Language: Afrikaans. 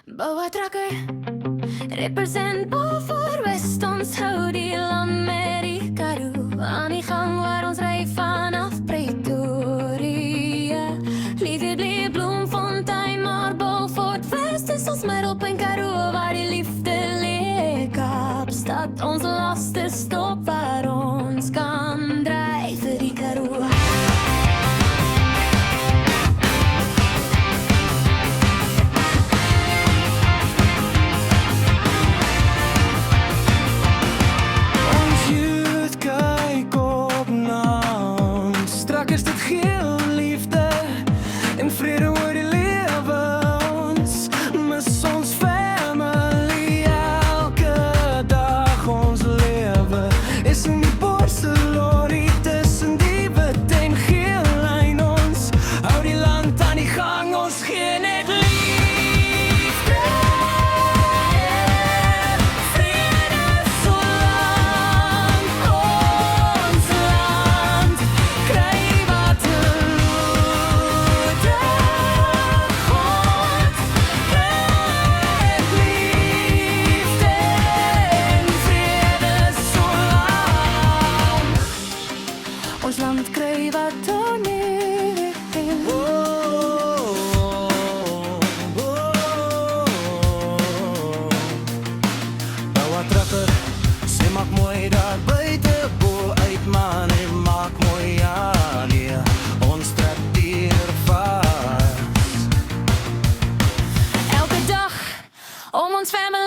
Bouwe trakker, represent voor West. Ons hou die land met die karoo aan die gang waar ons ry vanaf Pretoria. Liefde Bloemfontein, maar Beaufort West is ons middelpunt Karoo waar die liefde lê. Kaapstad, ons laaste stop waar ons kan dryf vir die Karoo. Is dit geel liefde en vrede oor die lewe. Ons mis ons family elke dag. Ons lewe is in die borselorie tussen die wit en geel lyn. Ons hou die land aan die gang. Ons gee net liefde. Vrede solank ons land kry ons land kry wat nie Bouwe trakker, sê maak mooi daar buite, boel uit man en maak mooi ja nee, ons trek hier vas. Elke dag om ons family